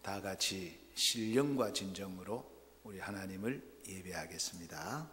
다 같이 신령과 진정으로 우리 하나님을 예배하겠습니다.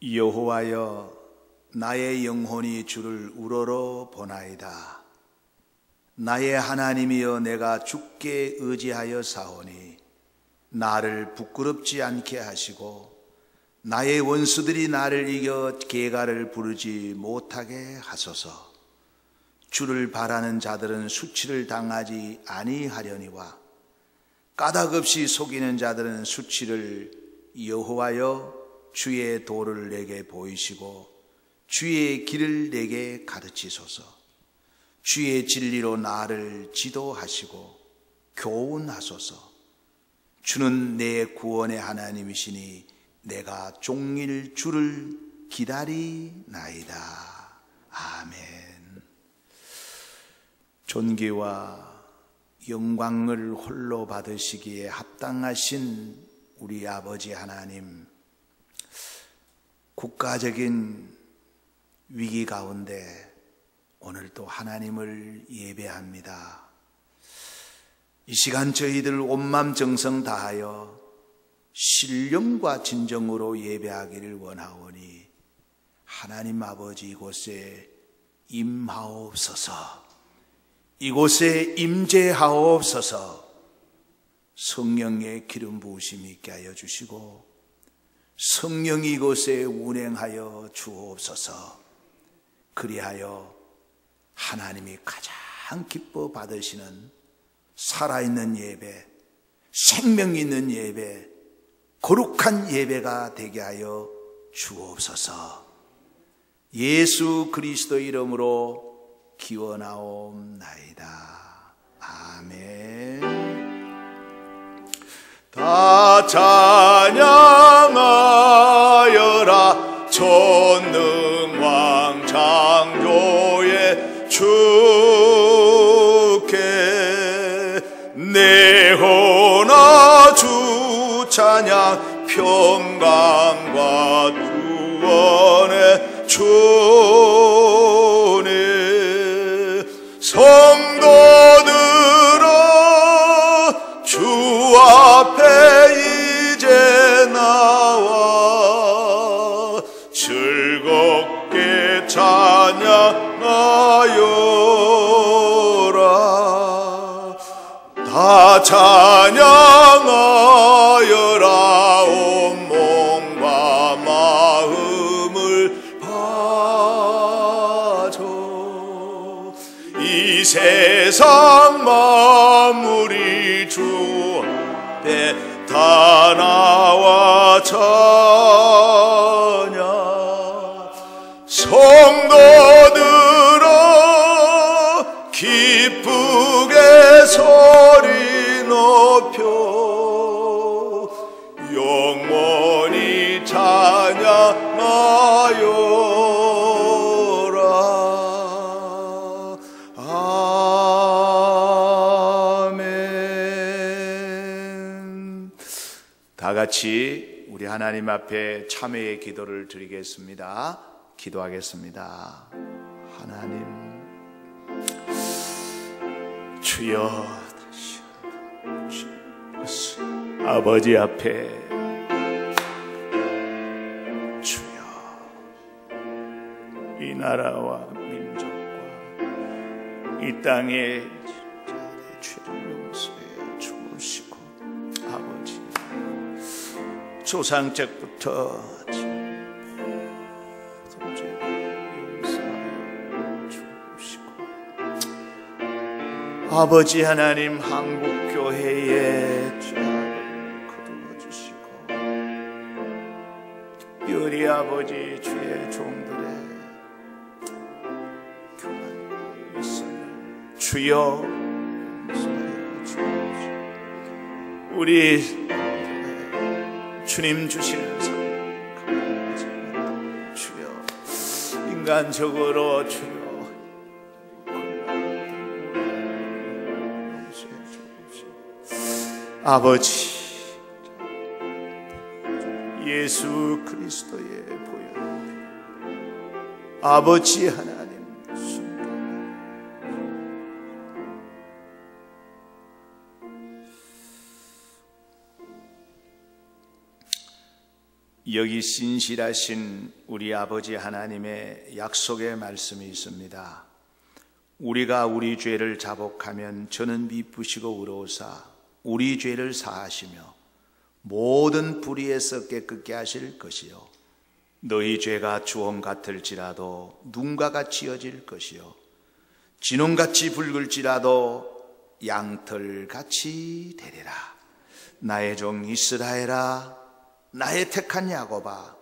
여호와여, 나의 영혼이 주를 우러러 보나이다. 나의 하나님이여, 내가 주께 의지하여 사오니 나를 부끄럽지 않게 하시고 나의 원수들이 나를 이겨 계가를 부르지 못하게 하소서. 주를 바라는 자들은 수치를 당하지 아니하려니와 까닭 없이 속이는 자들은 수치를. 여호와여, 주의 도를 내게 보이시고 주의 길을 내게 가르치소서. 주의 진리로 나를 지도하시고 교훈하소서. 주는 내 구원의 하나님이시니 내가 종일 주를 기다리나이다. 아멘. 존귀와 영광을 홀로 받으시기에 합당하신 우리 아버지 하나님, 국가적인 위기 가운데 오늘도 하나님을 예배합니다. 이 시간 저희들 온맘 정성 다하여 신령과 진정으로 예배하기를 원하오니 하나님 아버지, 이곳에 임하옵소서. 이곳에 임재하옵소서. 성령의 기름 부으심이 있게 하여 주시고 성령이 이곳에 운행하여 주옵소서. 그리하여 하나님이 가장 기뻐 받으시는 살아있는 예배, 생명 있는 예배, 거룩한 예배가 되게 하여 주옵소서. 예수 그리스도 이름으로 기원하옵나이다. 아멘. 다 찬양하여라. 전능왕 창조의 주께 내 혼아 주 찬양. 평강과 구원의 주님. 성도들아, 주 앞에 이제 나와 즐겁게 찬양하여라. 다 찬양하여라. 온 몸과 마음을 바쳐. 이 세상 만물이 주 앞에 다 나와 찬양. 성도들아, 기쁘게 소리 높여 영원히 찬양하여라. 아멘. 다 같이 우리 하나님 앞에 참회의 기도를 드리겠습니다. 기도하겠습니다. 하나님, 주여, 다시 아버지 앞에 주여, 이 나라와 민족과 이 땅의 죄를 용서해 주시고, 아버지, 조상적부터 모든 죄를 용서하여 주시고, 아버지 하나님, 한국교회의 죄악을 거두어 우리 아버지 주의 종들의 교만과 윗선을 주여 용서하여 주옵소서. 우리 주님 주시는 삶 감사하지 못해 주여 인간적으로 주여 아버지 예수 그리스도의 보혈 아버지 하나님 순종 여기 신실하신 우리 아버지 하나님의 약속의 말씀이 있습니다. 우리가 우리 죄를 자복하면 저는 미쁘시고 의로우사 우리 죄를 사하시며 모든 불의에서 깨끗게 하실 것이요 너희 죄가 주홍 같을지라도 눈과 같이 여질 것이요 진홍같이 붉을지라도 양털같이 되리라. 나의 종 이스라엘아 나의 택한 야곱아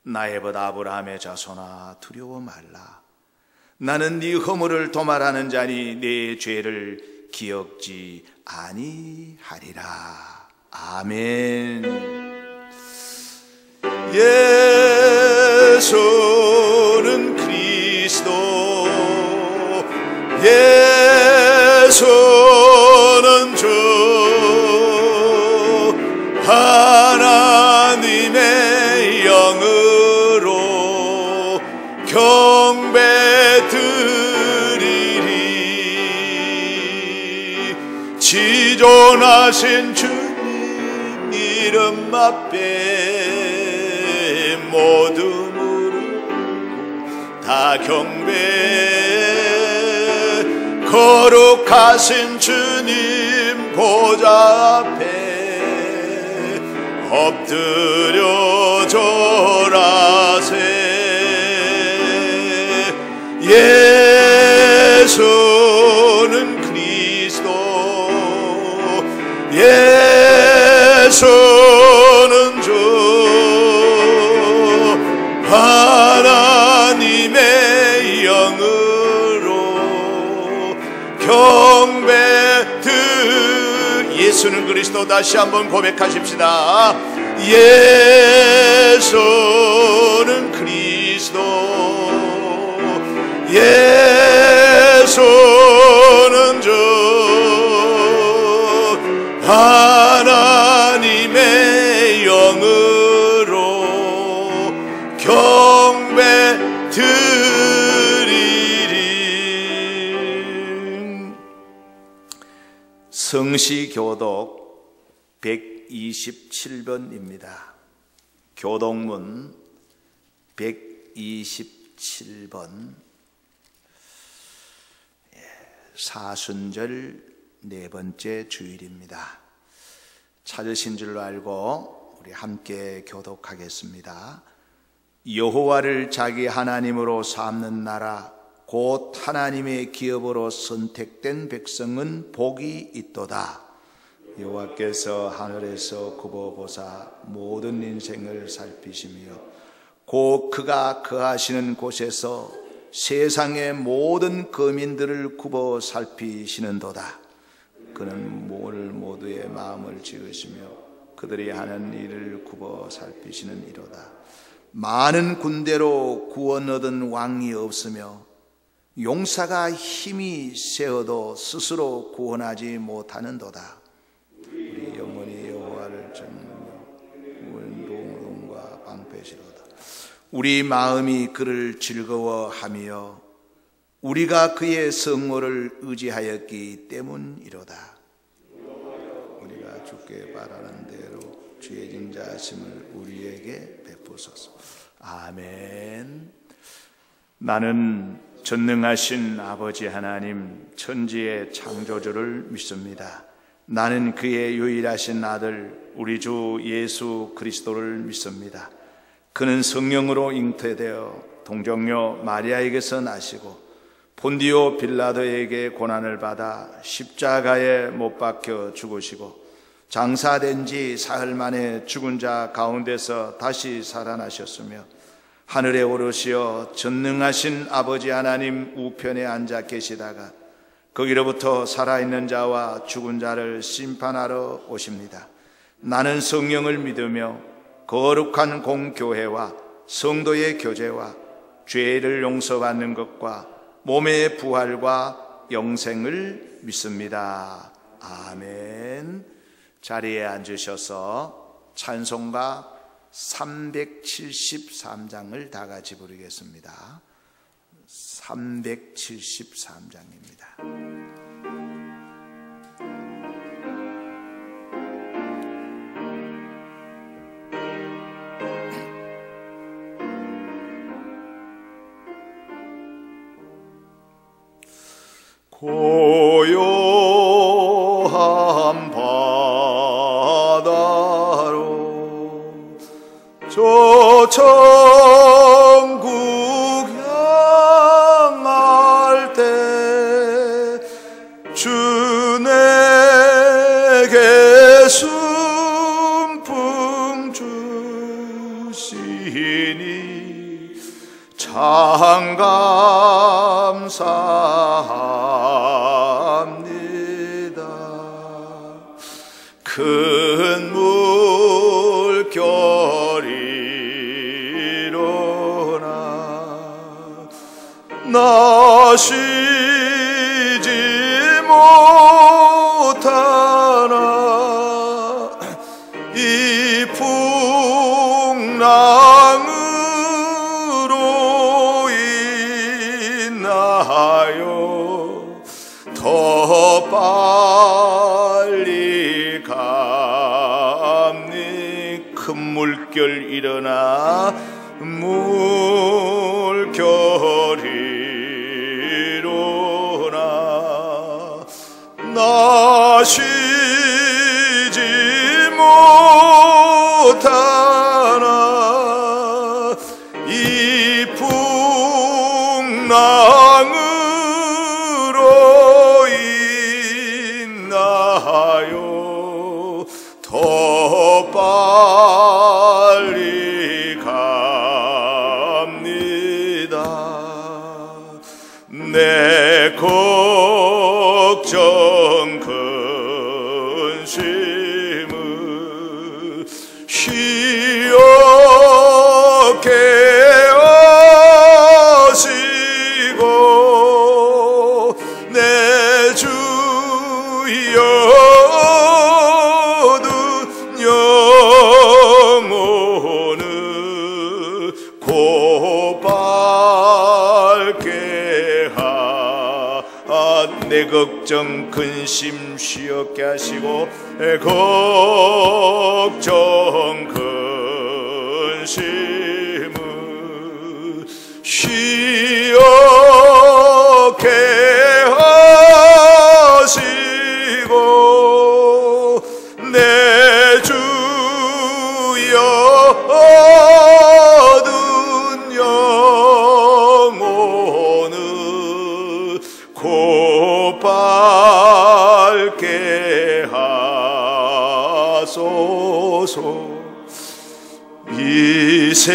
나의 벗 아브라함의 자손아 두려워 말라. 나는 네 허물을 도말하는 자니 네 죄를 기억지 아니하리라. 아멘. 예수는 그리스도 예수는 주 하나님의 영으로 경배드리리. 지존하신 주님 이름 앞에 모두 무릎 다 경배 거룩하신 주님 보좌 앞에 엎드려 절하세. 예수는 그리스도 예수는 주 하나님의 영으로 경배드. 예수는 그리스도 다시 한번 고백하십시다. 예수는 그리스도 예수는 주 하나님의 영으로 경배드리리. 성시교독 127번입니다. 교독문 127번 사순절 네 번째 주일입니다. 찾으신 줄로 알고 우리 함께 교독하겠습니다. 여호와를 자기 하나님으로 삼는 나라 곧 하나님의 기업으로 선택된 백성은 복이 있도다. 여호와께서 하늘에서 굽어보사 모든 인생을 살피시며 곧 그가 거하시는 곳에서 세상의 모든 거민들을 굽어 살피시는도다. 그는 모두의 마음을 지으시며 그들이 하는 일을 굽어 살피시는 이로다. 많은 군대로 구원 얻은 왕이 없으며 용사가 힘이 세어도 스스로 구원하지 못하는도다. 우리 영혼이 여호와를 찾느며 운동과 방패시로다. 우리 마음이 그를 즐거워하며 우리가 그의 성모를 의지하였기 때문이로다. 우리가 주께 바라는 대로 주의 진자심을 우리에게 베푸소서. 아멘. 나는 전능하신 아버지 하나님 천지의 창조주를 믿습니다. 나는 그의 유일하신 아들 우리 주 예수 그리스도를 믿습니다. 그는 성령으로 잉태되어 동정녀 마리아에게서 나시고 본디오 빌라도에게 고난을 받아 십자가에 못 박혀 죽으시고 장사된 지 사흘 만에 죽은 자 가운데서 다시 살아나셨으며 하늘에 오르시어 전능하신 아버지 하나님 우편에 앉아 계시다가 거기로부터 살아있는 자와 죽은 자를 심판하러 오십니다. 나는 성령을 믿으며 거룩한 공교회와 성도의 교제와 죄를 용서받는 것과 몸의 부활과 영생을 믿습니다. 아멘. 자리에 앉으셔서 찬송가 373장을 다 같이 부르겠습니다. 373장입니다. 고요한 바다로 저 천국 향할 때 주 내게 순풍 주시니 참 감사합니다. 큰 물결이로나 나 쉬지 못하나 이 풍랑으로 인하여 더 빨리 갑니. 큰 물결 일어나 물결이로나 나 쉬지 못하나 이 풍랑으로 인하여 더 빨리 갑니다. 내 걱정 근심을 쉬어 깨어시고 내 주여 얻은 영혼을 고발게 내 걱정 근심 쉬었게 하시고 내 걱정 근심을 쉬었게 하시고 내 주여 얻은 영혼을 고빨게 하소서. 이 세상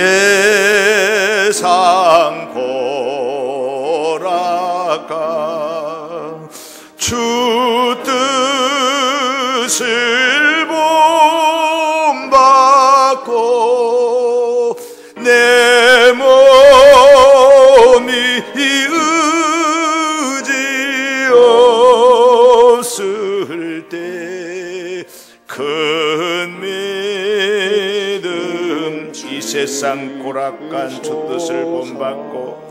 고라가 주 뜻을 본받고 내 몸이 의지 없을 때 큰 믿음 이 세상 고락간 주 뜻을 본받고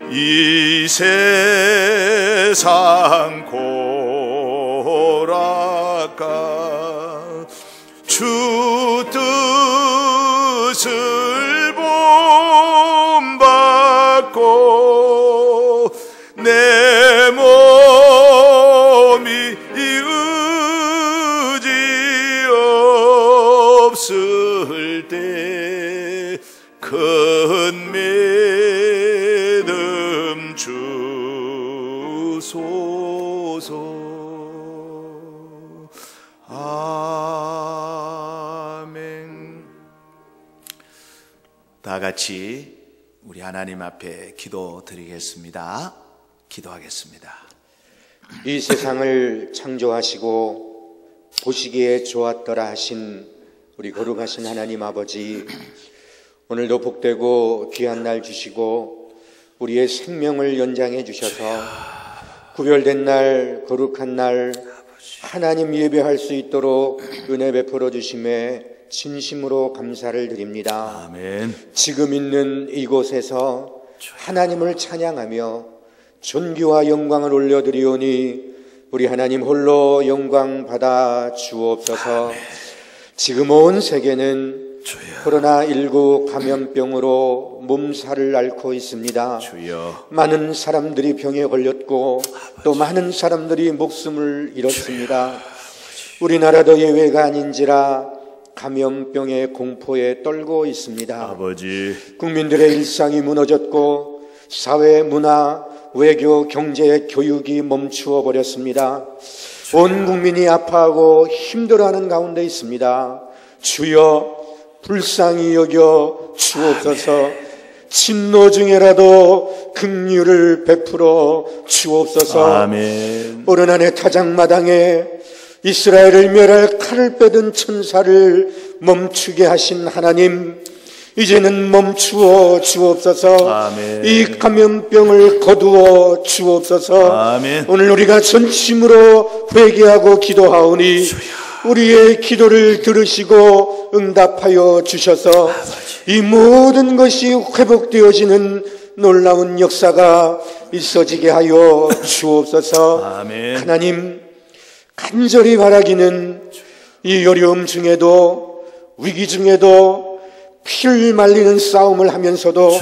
이 세상 고락간 주 뜻을 본받고 내 몸이 의지 없을 때 큰 믿음 주소서. 다 같이 우리 하나님 앞에 기도드리겠습니다. 기도하겠습니다. 이 세상을 창조하시고 보시기에 좋았더라 하신 우리 거룩하신 하나님 아버지, 오늘도 복되고 귀한 날 주시고 우리의 생명을 연장해 주셔서 구별된 날, 거룩한 날 하나님 예배할 수 있도록 은혜 베풀어 주심에 진심으로 감사를 드립니다. 아멘. 지금 있는 이곳에서 하나님을 찬양하며 존귀와 영광을 올려드리오니 우리 하나님 홀로 영광 받아 주옵소서. 지금 온 세계는 코로나19 감염병으로 몸살을 앓고 있습니다. 주여. 많은 사람들이 병에 걸렸고 또 많은 사람들이 목숨을 잃었습니다. 우리나라도 예외가 아닌지라 감염병의 공포에 떨고 있습니다. 아버지, 국민들의 일상이 무너졌고 사회, 문화, 외교, 경제, 교육이 멈추어 버렸습니다. 온 국민이 아파하고 힘들어하는 가운데 있습니다. 주여 불쌍히 여겨 주옵소서. 진노 중에라도 긍휼을 베풀어 주옵소서. 아멘. 오늘 한해 타작마당에 이스라엘을 멸할 칼을 빼든 천사를 멈추게 하신 하나님, 이제는 멈추어 주옵소서. 아멘. 이 감염병을 거두어 주옵소서. 아멘. 오늘 우리가 전심으로 회개하고 기도하오니 우리의 기도를 들으시고 응답하여 주셔서 이 모든 것이 회복되어지는 놀라운 역사가 있어지게 하여 주옵소서. 아멘. 하나님, 간절히 바라기는 이 어려움 중에도 위기 중에도 피를 말리는 싸움을 하면서도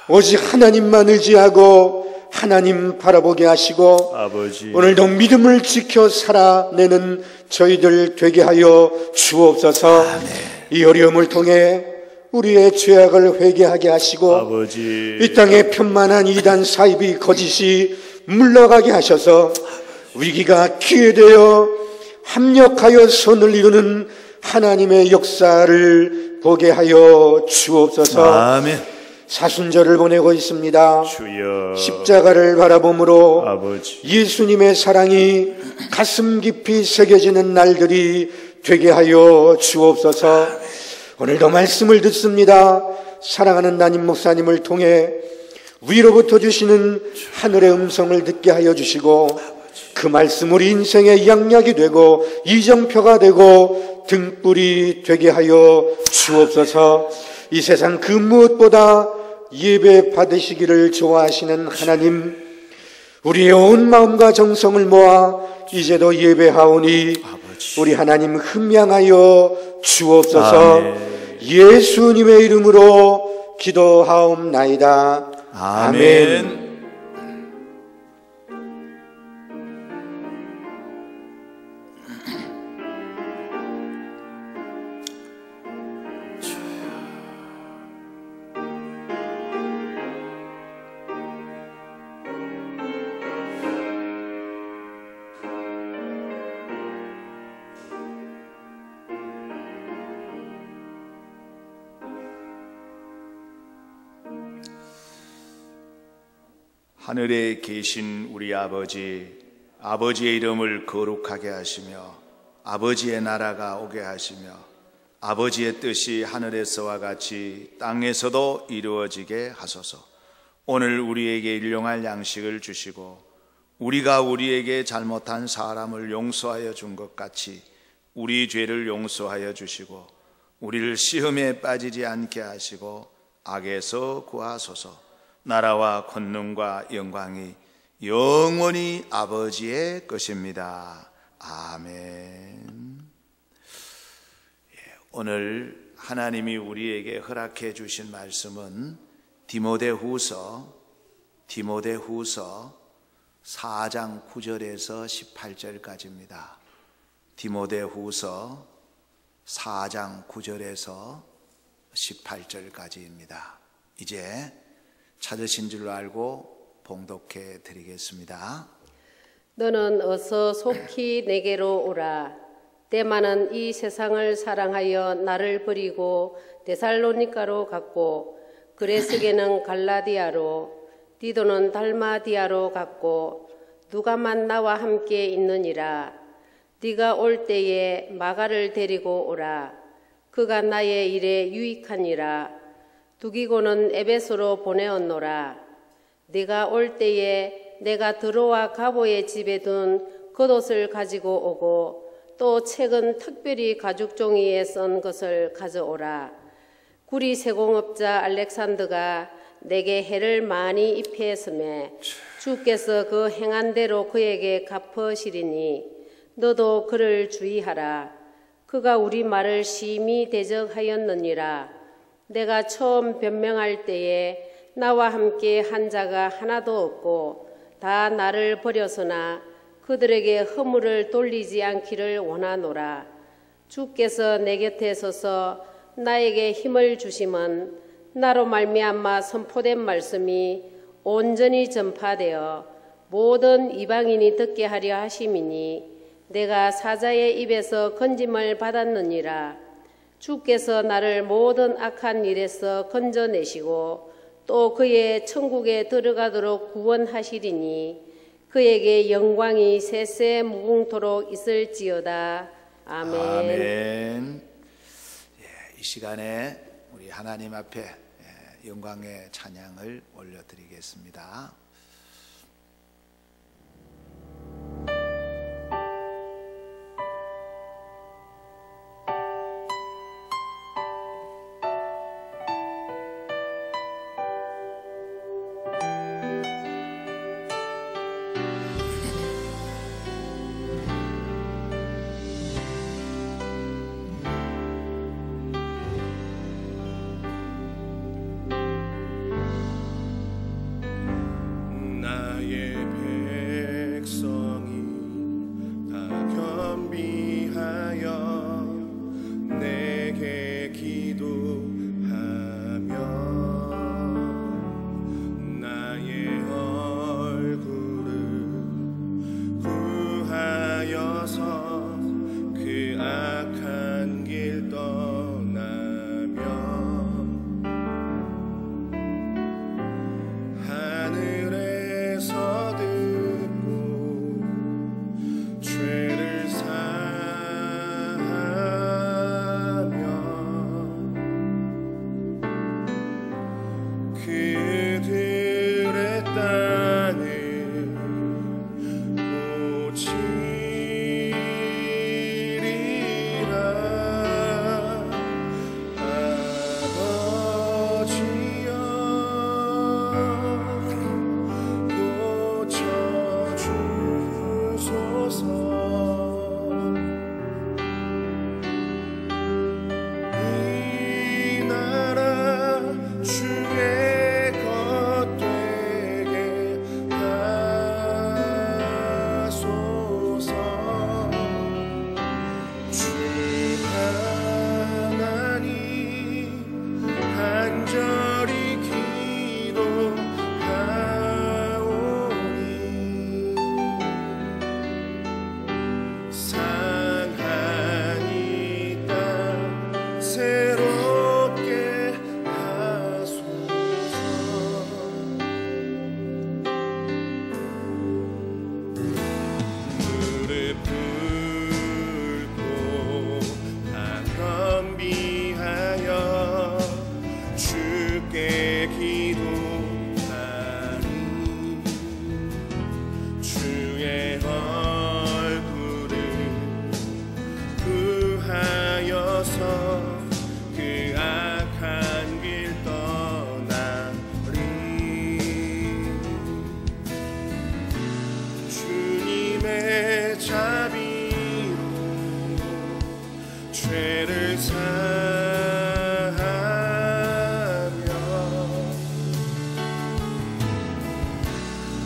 오직 하나님만 의지하고 하나님 바라보게 하시고 아버지, 오늘도 믿음을 지켜 살아내는 저희들 되게 하여 주옵소서. 이 어려움을 통해 우리의 죄악을 회개하게 하시고 아버지, 이 땅에 편만한 이단 사이비 거짓이 물러가게 하셔서 위기가 기회되어 합력하여 선을 이루는 하나님의 역사를 보게 하여 주옵소서. 아멘. 사순절을 보내고 있습니다. 주여. 십자가를 바라보므로 아버지, 예수님의 사랑이 가슴 깊이 새겨지는 날들이 되게 하여 주옵소서. 오늘도 말씀을 듣습니다. 사랑하는 담임 목사님을 통해 위로부터 주시는 하늘의 음성을 듣게 하여 주시고 그 말씀 우리 인생의 양약이 되고 이정표가 되고 등불이 되게 하여 주옵소서. 이 세상 그 무엇보다 예배 받으시기를 좋아하시는 하나님, 우리의 온 마음과 정성을 모아 이제도 예배하오니 우리 하나님 흠양하여 주옵소서. 아멘. 예수님의 이름으로 기도하옵나이다. 아멘. 하늘에 계신 우리 아버지, 아버지의 이름을 거룩하게 하시며 아버지의 나라가 오게 하시며 아버지의 뜻이 하늘에서와 같이 땅에서도 이루어지게 하소서. 오늘 우리에게 일용할 양식을 주시고 우리가 우리에게 잘못한 사람을 용서하여 준 것 같이 우리 죄를 용서하여 주시고 우리를 시험에 빠지지 않게 하시고 악에서 구하소서. 나라와 권능과 영광이 영원히 아버지의 것입니다. 아멘. 오늘 하나님이 우리에게 허락해 주신 말씀은 디모데후서 4장 9절에서 18절까지입니다. 디모데후서 4장 9절에서 18절까지입니다. 이제 찾으신 줄로 알고 봉독해 드리겠습니다. 너는 어서 속히 내게로 오라. 데마는 이 세상을 사랑하여 나를 버리고 데살로니가로 갔고, 그레스게는 갈라디아로, 디도는 달마디아로 갔고, 누가만 나와 함께 있느니라. 네가 올 때에 마가를 데리고 오라. 그가 나의 일에 유익하니라. 두기고는 에베소로 보내었노라. 네가 올 때에 내가 드로아 가보의 집에 둔 겉옷을 가지고 오고, 또 책은 특별히 가죽 종이에 쓴 것을 가져오라. 구리 세공업자 알렉산더가 내게 해를 많이 입히었음에 주께서 그 행한 대로 그에게 갚으시리니 너도 그를 주의하라. 그가 우리 말을 심히 대적하였느니라. 내가 처음 변명할 때에 나와 함께 한 자가 하나도 없고 다 나를 버렸으나 그들에게 허물을 돌리지 않기를 원하노라. 주께서 내 곁에 서서 나에게 힘을 주심은 나로 말미암아 선포된 말씀이 온전히 전파되어 모든 이방인이 듣게 하려 하심이니 내가 사자의 입에서 건짐을 받았느니라. 주께서 나를 모든 악한 일에서 건져내시고 또 그의 천국에 들어가도록 구원하시리니 그에게 영광이 세세 무궁토록 있을지어다. 아멘. 아멘. 이 시간에 우리 하나님 앞에 영광의 찬양을 올려드리겠습니다.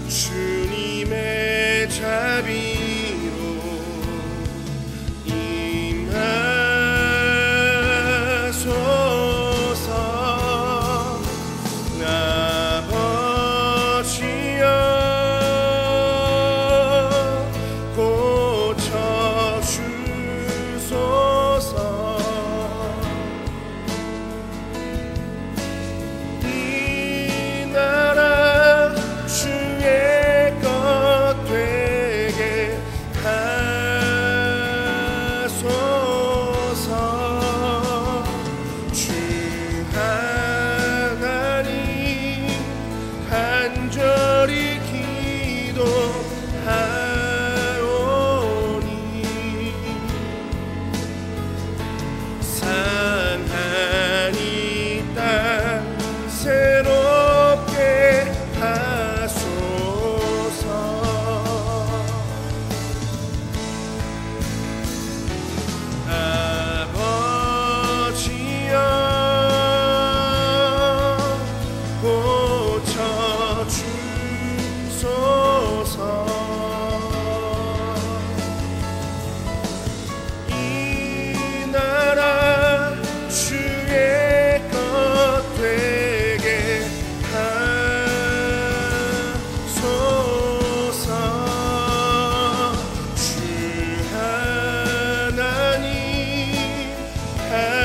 주님의 자비로 임하소서. 아버지여 고쳐주소서.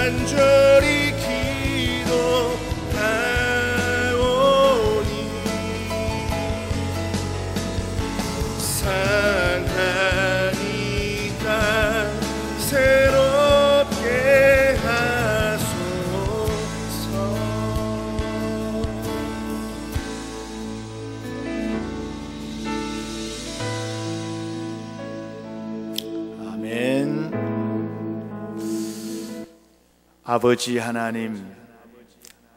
간절히 기도하오니 상하니까 새롭게 하소서. 아멘. 아버지 하나님,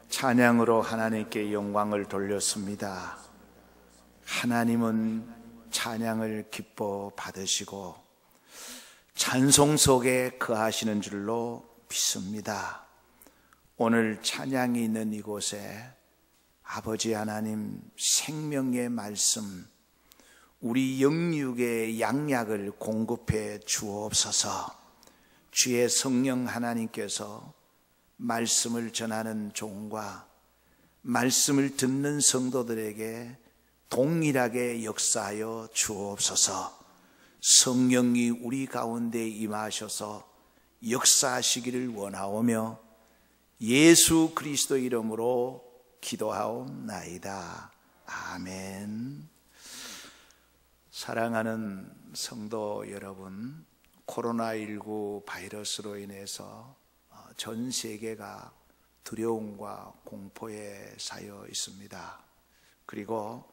찬양으로 하나님께 영광을 돌렸습니다. 하나님은 찬양을 기뻐 받으시고 찬송 속에 거하시는 줄로 믿습니다. 오늘 찬양이 있는 이곳에 아버지 하나님 생명의 말씀, 우리 영육의 양약을 공급해 주옵소서. 주의 성령 하나님께서 말씀을 전하는 종과 말씀을 듣는 성도들에게 동일하게 역사하여 주옵소서. 성령이 우리 가운데 임하셔서 역사하시기를 원하오며 예수 그리스도 이름으로 기도하옵나이다. 아멘. 사랑하는 성도 여러분, 코로나19 바이러스로 인해서 전 세계가 두려움과 공포에 쌓여 있습니다. 그리고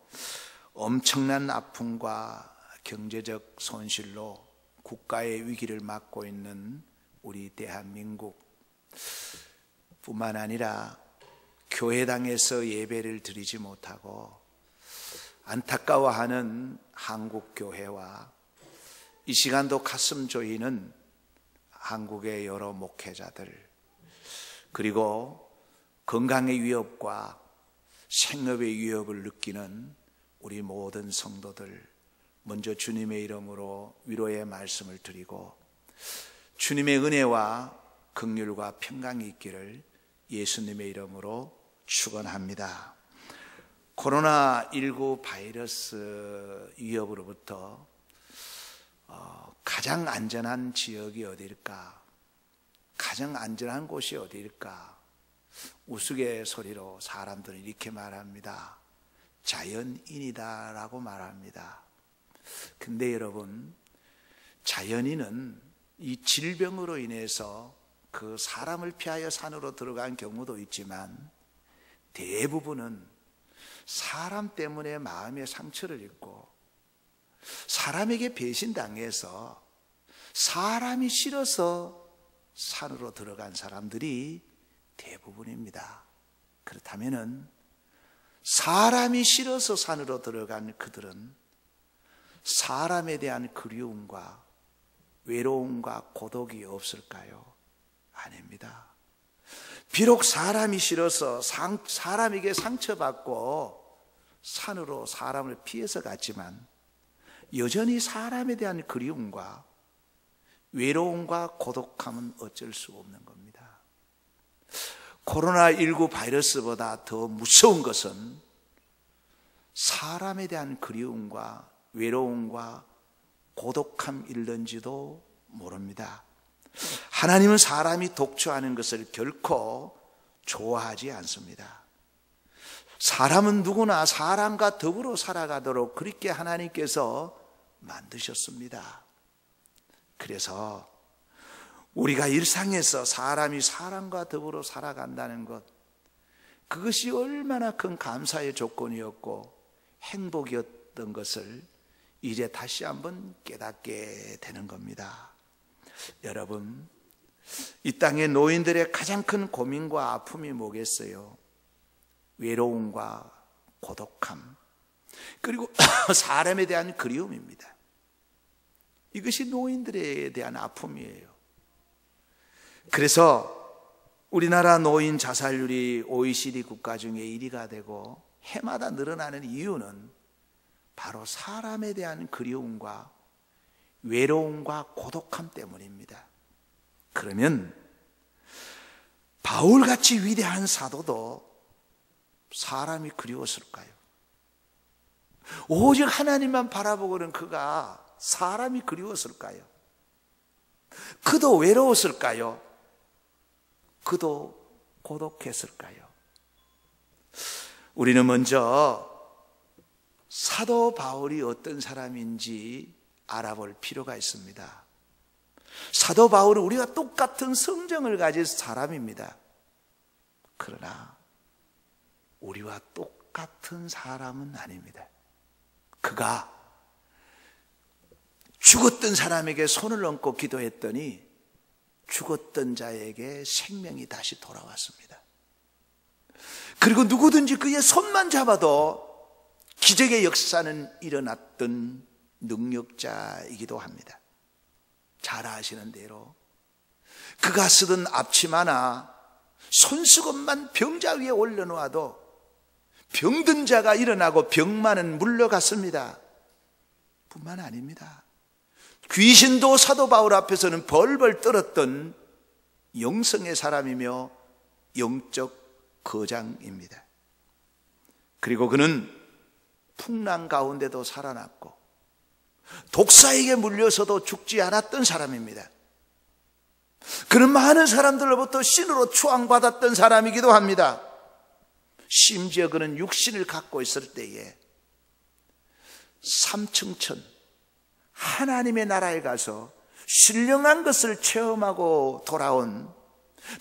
엄청난 아픔과 경제적 손실로 국가의 위기를 맞고 있는 우리 대한민국 뿐만 아니라 교회당에서 예배를 드리지 못하고 안타까워하는 한국교회와 이 시간도 가슴 조이는 한국의 여러 목회자들, 그리고 건강의 위협과 생업의 위협을 느끼는 우리 모든 성도들, 먼저 주님의 이름으로 위로의 말씀을 드리고 주님의 은혜와 긍휼과 평강이 있기를 예수님의 이름으로 축원합니다. 코로나19 바이러스 위협으로부터 가장 안전한 지역이 어디일까? 가장 안전한 곳이 어디일까? 우스갯소리로 사람들은 이렇게 말합니다. 자연인이다 라고 말합니다. 근데 여러분, 자연인은 이 질병으로 인해서 그 사람을 피하여 산으로 들어간 경우도 있지만 대부분은 사람 때문에 마음의 상처를 입고 사람에게 배신당해서 사람이 싫어서 산으로 들어간 사람들이 대부분입니다. 그렇다면은 사람이 싫어서 산으로 들어간 그들은 사람에 대한 그리움과 외로움과 고독이 없을까요? 아닙니다. 비록 사람이 싫어서 사람에게 상처받고 산으로 사람을 피해서 갔지만 여전히 사람에 대한 그리움과 외로움과 고독함은 어쩔 수 없는 겁니다. 코로나19 바이러스보다 더 무서운 것은 사람에 대한 그리움과 외로움과 고독함일는지도 모릅니다. 하나님은 사람이 독초하는 것을 결코 좋아하지 않습니다. 사람은 누구나 사람과 더불어 살아가도록 그렇게 하나님께서 만드셨습니다. 그래서 우리가 일상에서 사람이 사람과 더불어 살아간다는 것, 그것이 얼마나 큰 감사의 조건이었고 행복이었던 것을 이제 다시 한번 깨닫게 되는 겁니다. 여러분, 이 땅의 노인들의 가장 큰 고민과 아픔이 뭐겠어요? 외로움과 고독함, 그리고 사람에 대한 그리움입니다. 이것이 노인들에 대한 아픔이에요. 그래서 우리나라 노인 자살률이 OECD 국가 중에 1위가 되고 해마다 늘어나는 이유는 바로 사람에 대한 그리움과 외로움과 고독함 때문입니다. 그러면 바울같이 위대한 사도도 사람이 그리웠을까요? 오직 하나님만 바라보고는 그가 사람이 그리웠을까요? 그도 외로웠을까요? 그도 고독했을까요? 우리는 먼저 사도 바울이 어떤 사람인지 알아볼 필요가 있습니다. 사도 바울은 우리가 똑같은 성정을 가진 사람입니다. 그러나 우리와 똑같은 사람은 아닙니다. 그가 죽었던 사람에게 손을 얹고 기도했더니 죽었던 자에게 생명이 다시 돌아왔습니다. 그리고 누구든지 그의 손만 잡아도 기적의 역사는 일어났던 능력자이기도 합니다. 잘 아시는 대로 그가 쓰던 앞치마나 손수건만 병자 위에 올려놓아도 병든 자가 일어나고 병만은 물러갔습니다. 뿐만 아닙니다. 귀신도 사도 바울 앞에서는 벌벌 떨었던 영성의 사람이며 영적 거장입니다. 그리고 그는 풍랑 가운데도 살아났고 독사에게 물려서도 죽지 않았던 사람입니다. 그는 많은 사람들로부터 신으로 추앙받았던 사람이기도 합니다. 심지어 그는 육신을 갖고 있을 때에 삼층천 하나님의 나라에 가서 신령한 것을 체험하고 돌아온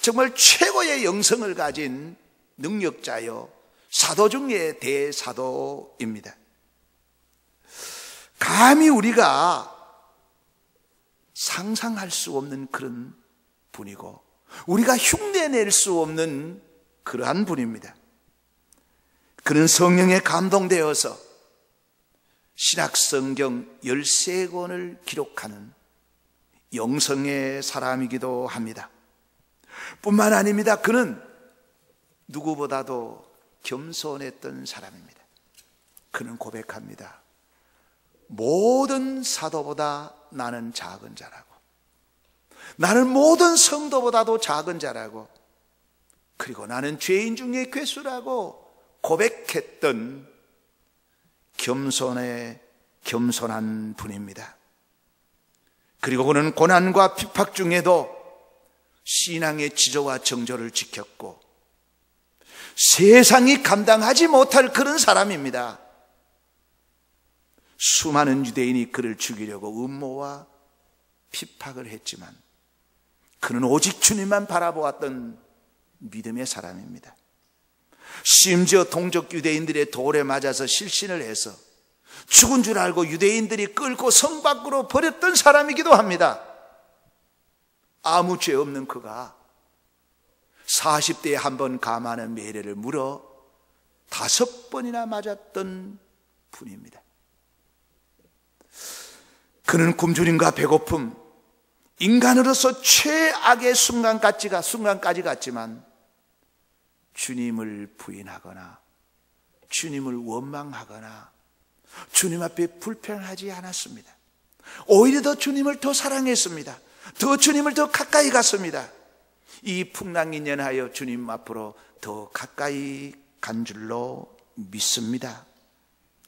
정말 최고의 영성을 가진 능력자요 사도 중에 대사도입니다. 감히 우리가 상상할 수 없는 그런 분이고 우리가 흉내낼 수 없는 그러한 분입니다. 그는 성령에 감동되어서 신약성경 13권을 기록하는 영성의 사람이기도 합니다. 뿐만 아닙니다. 그는 누구보다도 겸손했던 사람입니다. 그는 고백합니다. 모든 사도보다 나는 작은 자라고, 나는 모든 성도보다도 작은 자라고, 그리고 나는 죄인 중에 괴수라고 고백했던 겸손한 분입니다. 그리고 그는 고난과 핍박 중에도 신앙의 지조와 정조를 지켰고 세상이 감당하지 못할 그런 사람입니다. 수많은 유대인이 그를 죽이려고 음모와 핍박을 했지만 그는 오직 주님만 바라보았던 믿음의 사람입니다. 심지어 동족 유대인들의 돌에 맞아서 실신을 해서 죽은 줄 알고 유대인들이 끌고 성 밖으로 버렸던 사람이기도 합니다. 아무 죄 없는 그가 40대에 한 번 감하는 매례를 물어 5번이나 맞았던 분입니다. 그는 굶주림과 배고픔, 인간으로서 최악의 순간까지 갔지만 주님을 부인하거나 주님을 원망하거나 주님 앞에 불평하지 않았습니다. 오히려 더 주님을 더 사랑했습니다. 더 주님을 더 가까이 갔습니다. 이 풍랑이 인연하여 주님 앞으로 더 가까이 간 줄로 믿습니다.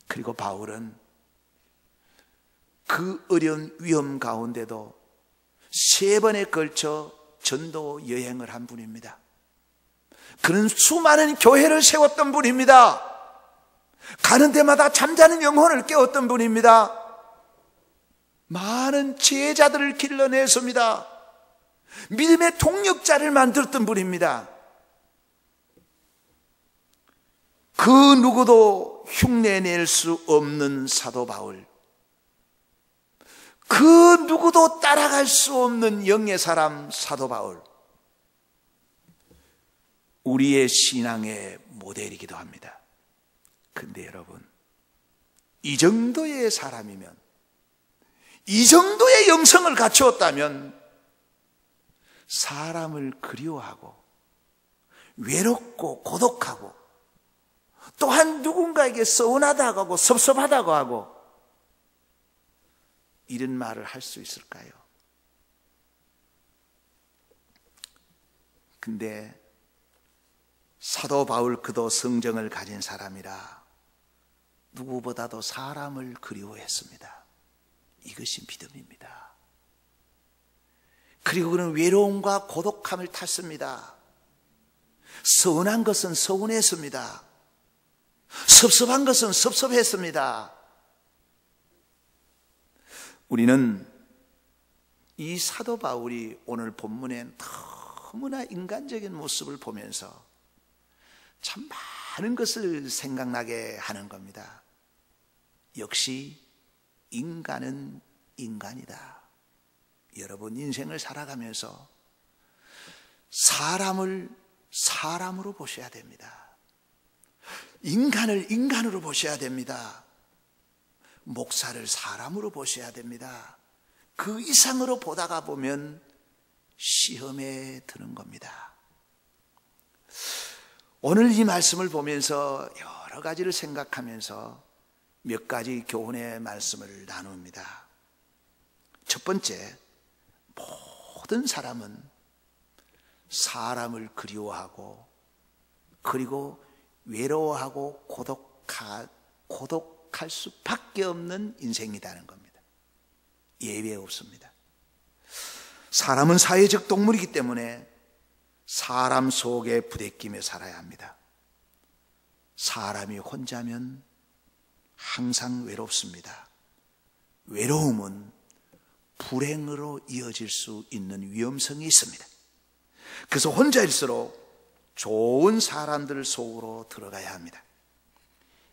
그리고 바울은 그 어려운 위험 가운데도 3번에 걸쳐 전도 여행을 한 분입니다. 그는 수많은 교회를 세웠던 분입니다. 가는 데마다 잠자는 영혼을 깨웠던 분입니다. 많은 제자들을 길러냈습니다. 믿음의 동력자를 만들었던 분입니다. 그 누구도 흉내낼 수 없는 사도 바울, 그 누구도 따라갈 수 없는 영의 사람 사도 바울, 우리의 신앙의 모델이기도 합니다. 근데 여러분, 이 정도의 사람이면, 이 정도의 영성을 갖추었다면 사람을 그리워하고 외롭고 고독하고 또한 누군가에게 서운하다고 하고 섭섭하다고 하고 이런 말을 할 수 있을까요? 근데 사도 바울 그도 성정을 가진 사람이라 누구보다도 사람을 그리워했습니다. 이것이 믿음입니다. 그리고 그는 외로움과 고독함을 탔습니다. 서운한 것은 서운했습니다. 섭섭한 것은 섭섭했습니다. 우리는 이 사도 바울이 오늘 본문에 너무나 인간적인 모습을 보면서 참 많은 것을 생각나게 하는 겁니다. 역시 인간은 인간이다. 여러분, 인생을 살아가면서 사람을 사람으로 보셔야 됩니다. 인간을 인간으로 보셔야 됩니다. 목사를 사람으로 보셔야 됩니다. 그 이상으로 보다가 보면 시험에 드는 겁니다. 오늘 이 말씀을 보면서 여러 가지를 생각하면서 몇 가지 교훈의 말씀을 나눕니다. 첫 번째, 모든 사람은 사람을 그리워하고 그리고 외로워하고 고독할 수밖에 없는 인생이라는 겁니다. 예외 없습니다. 사람은 사회적 동물이기 때문에 사람 속에 부대끼며 살아야 합니다. 사람이 혼자면 항상 외롭습니다. 외로움은 불행으로 이어질 수 있는 위험성이 있습니다. 그래서 혼자일수록 좋은 사람들 속으로 들어가야 합니다.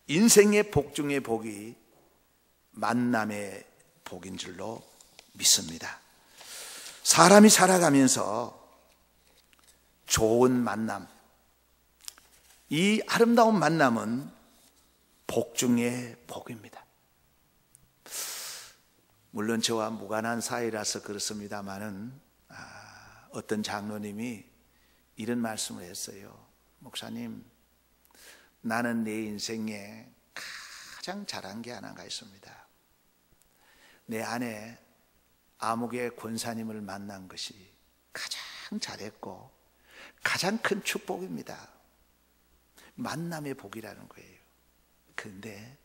인생의 복 중의 복이 만남의 복인 줄로 믿습니다. 사람이 살아가면서 좋은 만남, 이 아름다운 만남은 복 중의 복입니다. 물론 저와 무관한 사이라서 그렇습니다마는 어떤 장로님이 이런 말씀을 했어요. 목사님, 나는 내 인생에 가장 잘한 게 하나가 있습니다. 내 아내 아무개 권사님을 만난 것이 가장 잘했고 가장 큰 축복입니다. 만남의 복이라는 거예요. 그런데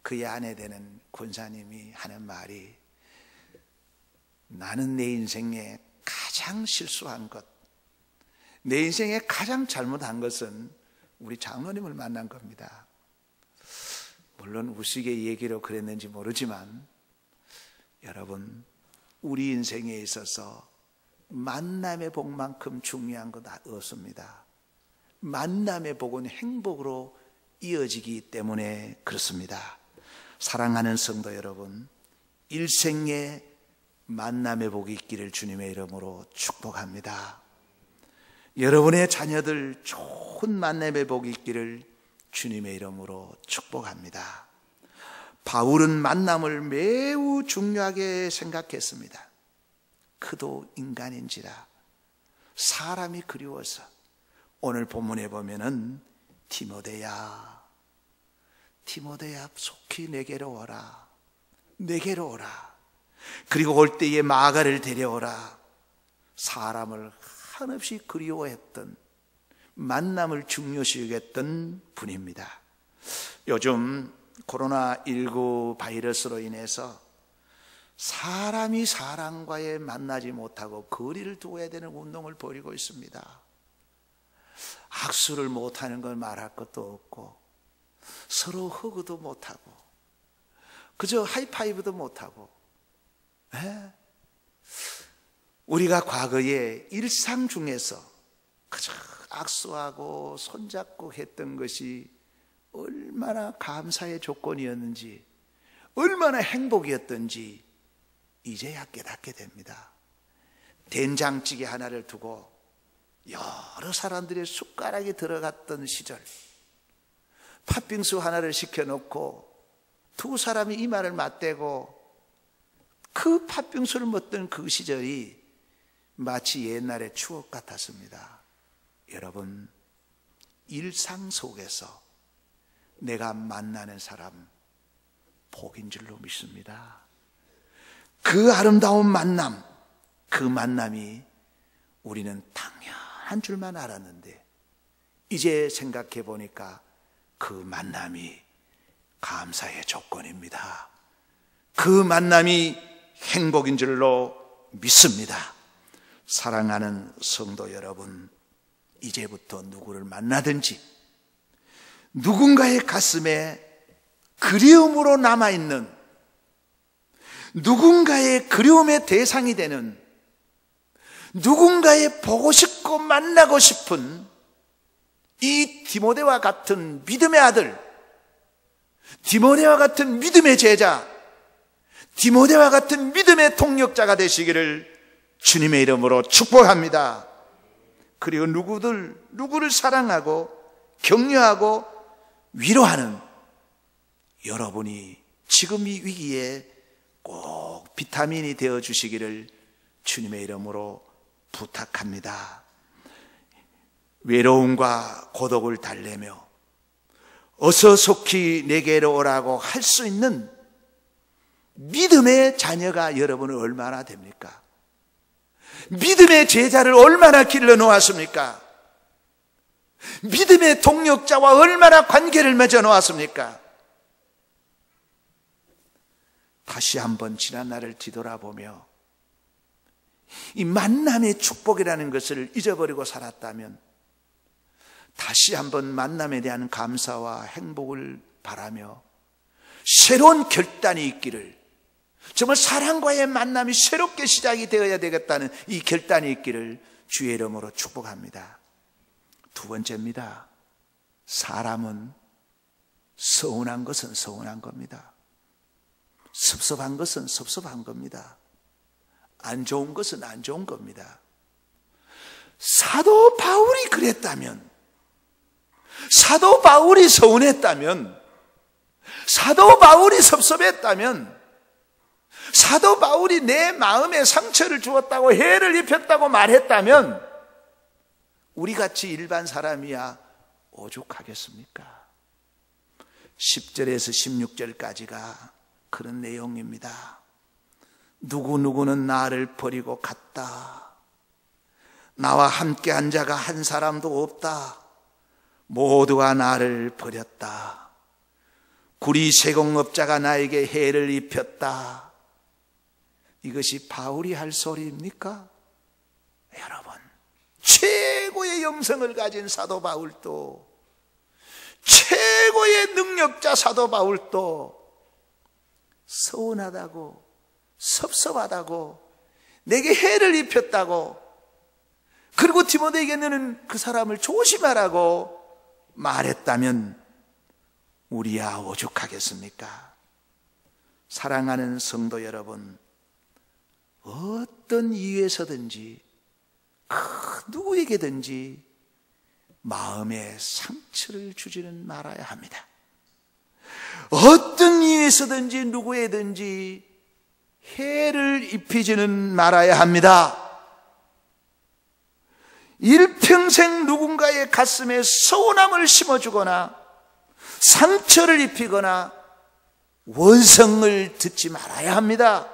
그의 아내 되는 권사님이 하는 말이, 나는 내 인생에 가장 실수한 것, 내 인생에 가장 잘못한 것은 우리 장로님을 만난 겁니다. 물론 우스개 얘기로 그랬는지 모르지만 여러분, 우리 인생에 있어서 만남의 복만큼 중요한 것 없습니다. 만남의 복은 행복으로 이어지기 때문에 그렇습니다. 사랑하는 성도 여러분, 일생에 만남의 복이 있기를 주님의 이름으로 축복합니다. 여러분의 자녀들 좋은 만남의 복이 있기를 주님의 이름으로 축복합니다. 바울은 만남을 매우 중요하게 생각했습니다. 그도 인간인지라 사람이 그리워서 오늘 본문에 보면은 디모데야 속히 내게로 오라, 내게로 오라. 그리고 올 때에 마가를 데려오라. 사람을 한없이 그리워했던, 만남을 중요시 여겼던 분입니다. 요즘 코로나19 바이러스로 인해서 사람이 사람과의 만나지 못하고 거리를 두어야 되는 운동을 벌이고 있습니다. 악수를 못하는 걸 말할 것도 없고 서로 허그도 못하고 그저 하이파이브도 못하고. 우리가 과거에 일상 중에서 그저 악수하고 손잡고 했던 것이 얼마나 감사의 조건이었는지, 얼마나 행복이었던지 이제야 깨닫게 됩니다. 된장찌개 하나를 두고 여러 사람들의 숟가락이 들어갔던 시절, 팥빙수 하나를 시켜놓고 두 사람이 이마를 맞대고 그 팥빙수를 먹던 그 시절이 마치 옛날의 추억 같았습니다. 여러분, 일상 속에서 내가 만나는 사람 복인 줄로 믿습니다. 그 아름다운 만남, 그 만남이 우리는 당연한 줄만 알았는데 이제 생각해 보니까 그 만남이 감사의 조건입니다. 그 만남이 행복인 줄로 믿습니다. 사랑하는 성도 여러분, 이제부터 누구를 만나든지 누군가의 가슴에 그리움으로 남아있는, 누군가의 그리움의 대상이 되는, 누군가의 보고 싶고 만나고 싶은 이 디모데와 같은 믿음의 아들, 디모데와 같은 믿음의 제자, 디모데와 같은 믿음의 동력자가 되시기를 주님의 이름으로 축복합니다. 그리고 누구를 사랑하고 격려하고 위로하는 여러분이 지금 이 위기에 꼭 비타민이 되어 주시기를 주님의 이름으로 부탁합니다. 외로움과 고독을 달래며 어서 속히 내게로 오라고 할 수 있는 믿음의 자녀가 여러분은 얼마나 됩니까? 믿음의 제자를 얼마나 길러 놓았습니까? 믿음의 동력자와 얼마나 관계를 맺어 놓았습니까? 다시 한번 지난 날을 뒤돌아보며 이 만남의 축복이라는 것을 잊어버리고 살았다면 다시 한번 만남에 대한 감사와 행복을 바라며 새로운 결단이 있기를, 정말 사랑과의 만남이 새롭게 시작이 되어야 되겠다는 이 결단이 있기를 주의 이름으로 축복합니다. 두 번째입니다. 사람은 서운한 것은 서운한 겁니다. 섭섭한 것은 섭섭한 겁니다. 안 좋은 것은 안 좋은 겁니다. 사도 바울이 그랬다면, 사도 바울이 서운했다면, 사도 바울이 섭섭했다면, 사도 바울이 내 마음에 상처를 주었다고 해를 입혔다고 말했다면 우리같이 일반 사람이야 오죽하겠습니까? 10절에서 16절까지가 그런 내용입니다. 누구누구는 나를 버리고 갔다. 나와 함께 한 자가 한 사람도 없다. 모두가 나를 버렸다. 구리 세공업자가 나에게 해를 입혔다. 이것이 바울이 할 소리입니까? 여러분, 최고의 영성을 가진 사도 바울도, 최고의 능력자 사도 바울도 서운하다고, 섭섭하다고, 내게 해를 입혔다고, 그리고 디모데에게는 그 사람을 조심하라고 말했다면 우리야 오죽하겠습니까? 사랑하는 성도 여러분, 어떤 이유에서든지 그 누구에게든지 마음에 상처를 주지는 말아야 합니다. 어떤 이유에서든지 누구에든지 해를 입히지는 말아야 합니다. 일평생 누군가의 가슴에 서운함을 심어주거나 상처를 입히거나 원성을 듣지 말아야 합니다.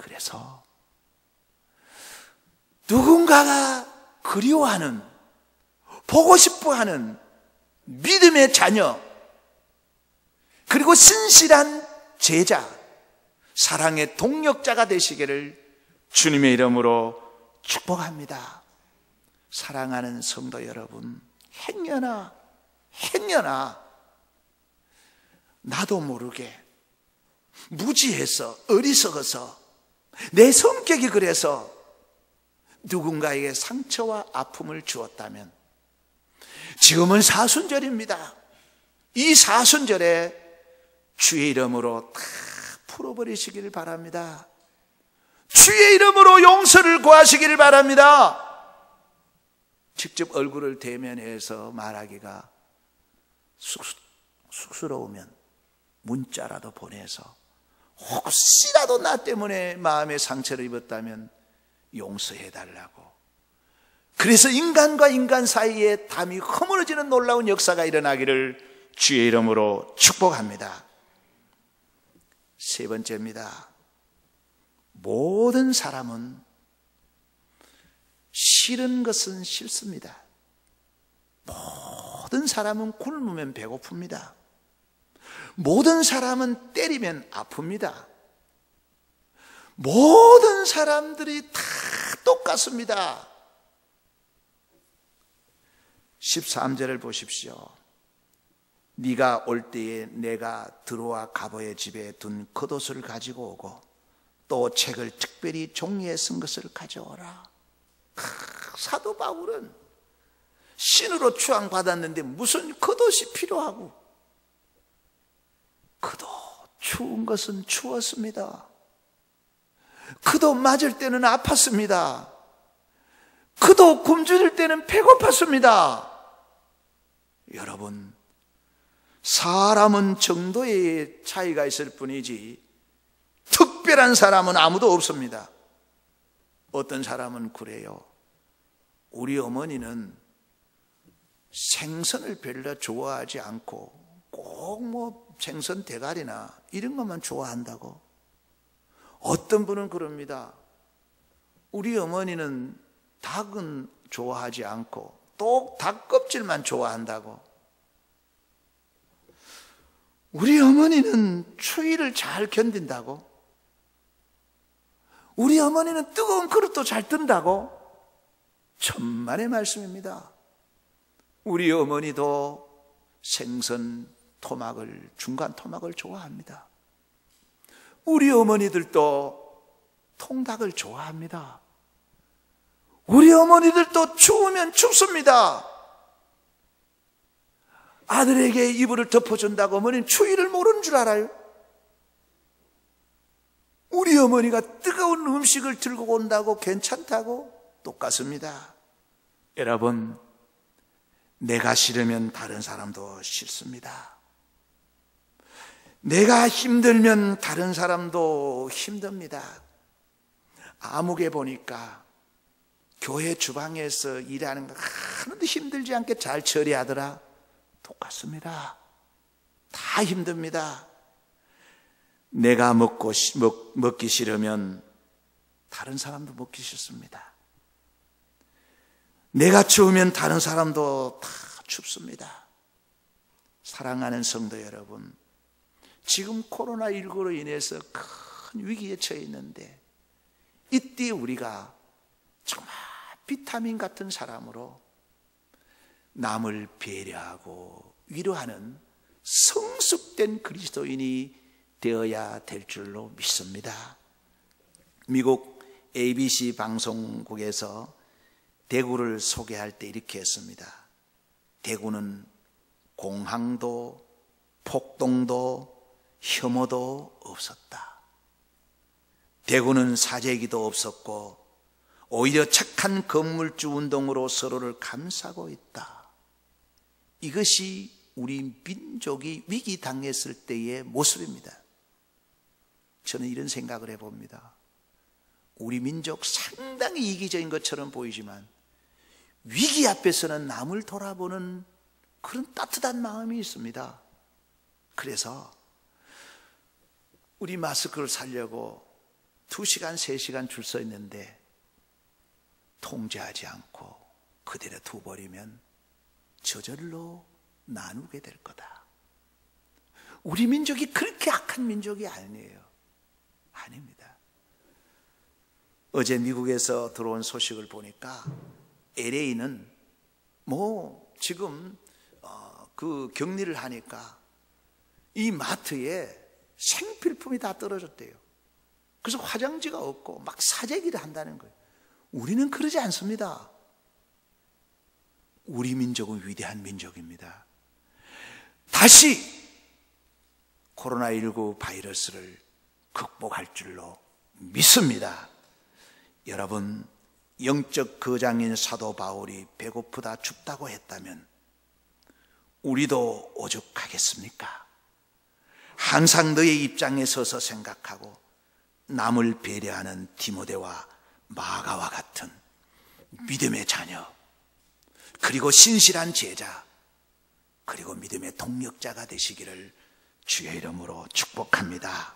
그래서 누군가가 그리워하는, 보고 싶어하는 믿음의 자녀, 그리고 신실한 제자, 사랑의 동력자가 되시기를 주님의 이름으로 축복합니다. 사랑하는 성도 여러분, 행여나 나도 모르게 무지해서, 어리석어서, 내 성격이 그래서 누군가에게 상처와 아픔을 주었다면 지금은 사순절입니다. 이 사순절에 주의 이름으로 다 풀어버리시기를 바랍니다. 주의 이름으로 용서를 구하시기를 바랍니다. 직접 얼굴을 대면해서 말하기가 쑥스러우면 문자라도 보내서 혹시라도 나 때문에 마음에 상처를 입었다면 용서해달라고, 그래서 인간과 인간 사이에 담이 허물어지는 놀라운 역사가 일어나기를 주의 이름으로 축복합니다. 세 번째입니다. 모든 사람은 싫은 것은 싫습니다. 모든 사람은 굶으면 배고픕니다. 모든 사람은 때리면 아픕니다. 모든 사람들이 다 똑같습니다. 13절을 보십시오. 네가 올 때에 내가 들어와 가보의 집에 둔 겉옷을 가지고 오고 또 책을 특별히 종이에 쓴 것을 가져오라. 사도 바울은 신으로 추앙받았는데 무슨 겉옷이 필요하고, 겉옷 추운 것은 추웠습니다. 겉옷 맞을 때는 아팠습니다. 겉옷 굶주릴 때는 배고팠습니다. 여러분, 사람은 정도의 차이가 있을 뿐이지 특별한 사람은 아무도 없습니다. 어떤 사람은 그래요. 우리 어머니는 생선을 별로 좋아하지 않고 꼭 뭐 생선 대가리나 이런 것만 좋아한다고. 어떤 분은 그럽니다. 우리 어머니는 닭은 좋아하지 않고 또 닭 껍질만 좋아한다고. 우리 어머니는 추위를 잘 견딘다고. 우리 어머니는 뜨거운 그릇도 잘 뜬다고. 천만의 말씀입니다. 우리 어머니도 생선 토막을, 중간 토막을 좋아합니다. 우리 어머니들도 통닭을 좋아합니다. 우리 어머니들도 추우면 춥습니다. 아들에게 이불을 덮어준다고 어머니는 추위를 모르는 줄 알아요? 우리 어머니가 뜨거운 음식을 들고 온다고 괜찮다고? 똑같습니다. 여러분, 내가 싫으면 다른 사람도 싫습니다. 내가 힘들면 다른 사람도 힘듭니다. 아무개 보니까 교회 주방에서 일하는 거 하나도 힘들지 않게 잘 처리하더라. 똑같습니다. 다 힘듭니다. 내가 먹기 싫으면 다른 사람도 먹기 싫습니다. 내가 추우면 다른 사람도 다 춥습니다. 사랑하는 성도 여러분, 지금 코로나19로 인해서 큰 위기에 처해 있는데 이때 우리가 정말 비타민 같은 사람으로 남을 배려하고 위로하는 성숙된 그리스도인이 되어야 될 줄로 믿습니다. 미국 ABC 방송국에서 대구를 소개할 때 이렇게 했습니다. 대구는 공항도 폭동도 혐오도 없었다. 대구는 사재기도 없었고 오히려 착한 건물주 운동으로 서로를 감싸고 있다. 이것이 우리 민족이 위기 당했을 때의 모습입니다. 저는 이런 생각을 해봅니다. 우리 민족 상당히 이기적인 것처럼 보이지만 위기 앞에서는 남을 돌아보는 그런 따뜻한 마음이 있습니다. 그래서 우리 마스크를 사려고 2시간, 3시간 줄 서 있는데 통제하지 않고 그대로 두어버리면 저절로 나누게 될 거다. 우리 민족이 그렇게 악한 민족이 아니에요. 아닙니다. 어제 미국에서 들어온 소식을 보니까 LA는 지금 그 격리를 하니까 이 마트에 생필품이 다 떨어졌대요. 그래서 화장지가 없고 막 사재기를 한다는 거예요. 우리는 그러지 않습니다. 우리 민족은 위대한 민족입니다. 다시 코로나19 바이러스를 극복할 줄로 믿습니다. 여러분, 영적 거장인 사도 바울이 배고프다 춥다고 했다면 우리도 오죽하겠습니까? 항상 너의 입장에 서서 생각하고 남을 배려하는 디모데와 마가와 같은 믿음의 자녀, 그리고 신실한 제자, 그리고 믿음의 동력자가 되시기를 주의 이름으로 축복합니다.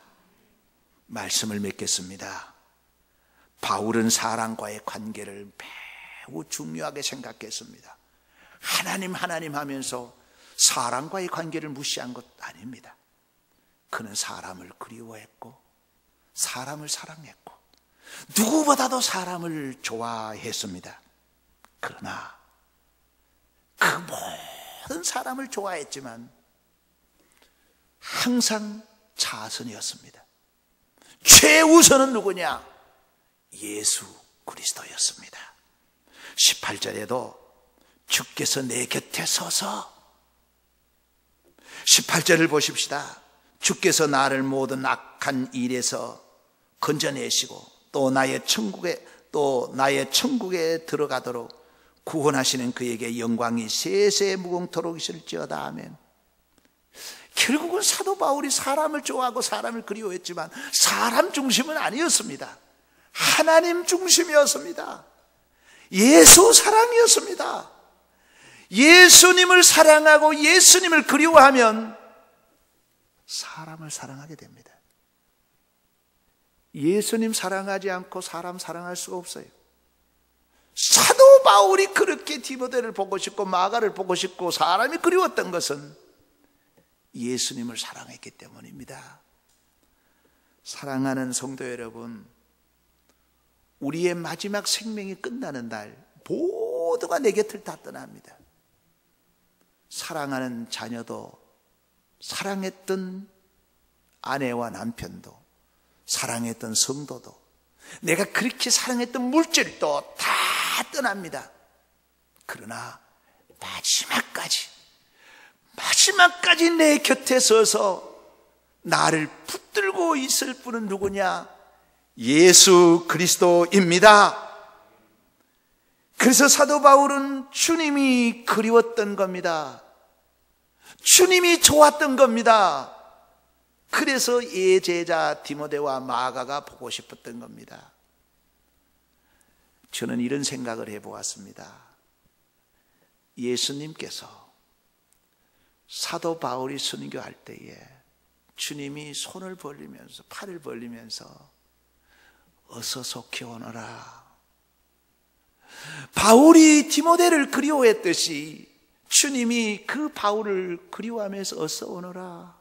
말씀을 맺겠습니다. 바울은 사람과의 관계를 매우 중요하게 생각했습니다. 하나님 하면서 사람과의 관계를 무시한 것 아닙니다. 그는 사람을 그리워했고 사람을 사랑했고 누구보다도 사람을 좋아했습니다. 그러나 그 모든 사람을 좋아했지만 항상 자선이었습니다. 최우선은 누구냐? 예수 그리스도였습니다. 18절에도 주께서 내 곁에 서서, 18절을 보십시다. 주께서 나를 모든 악한 일에서 건져내시고 또 나의 천국에 들어가도록 구원하시는 그에게 영광이 세세 무궁토록 있을지어다. 아멘. 결국은 사도 바울이 사람을 좋아하고 사람을 그리워했지만 사람 중심은 아니었습니다. 하나님 중심이었습니다. 예수 사랑이었습니다. 예수님을 사랑하고 예수님을 그리워하면 사람을 사랑하게 됩니다. 예수님 사랑하지 않고 사람 사랑할 수가 없어요. 사도 바울이 그렇게 디모데를 보고 싶고 마가를 보고 싶고 사람이 그리웠던 것은 예수님을 사랑했기 때문입니다. 사랑하는 성도 여러분, 우리의 마지막 생명이 끝나는 날 모두가 내 곁을 다 떠납니다. 사랑하는 자녀도, 사랑했던 아내와 남편도, 사랑했던 성도도, 내가 그렇게 사랑했던 물질도 다 떠납니다. 그러나 마지막까지 내 곁에 서서 나를 붙들고 있을 분은 누구냐? 예수 그리스도입니다. 그래서 사도 바울은 주님이 그리웠던 겁니다. 주님이 좋았던 겁니다. 그래서 예제자 디모데와 마가가 보고 싶었던 겁니다. 저는 이런 생각을 해보았습니다. 예수님께서 사도 바울이 선교할 때에 주님이 손을 벌리면서, 팔을 벌리면서 어서 속히 오너라. 바울이 디모데를 그리워했듯이 주님이 그 바울을 그리워하면서 어서 오너라,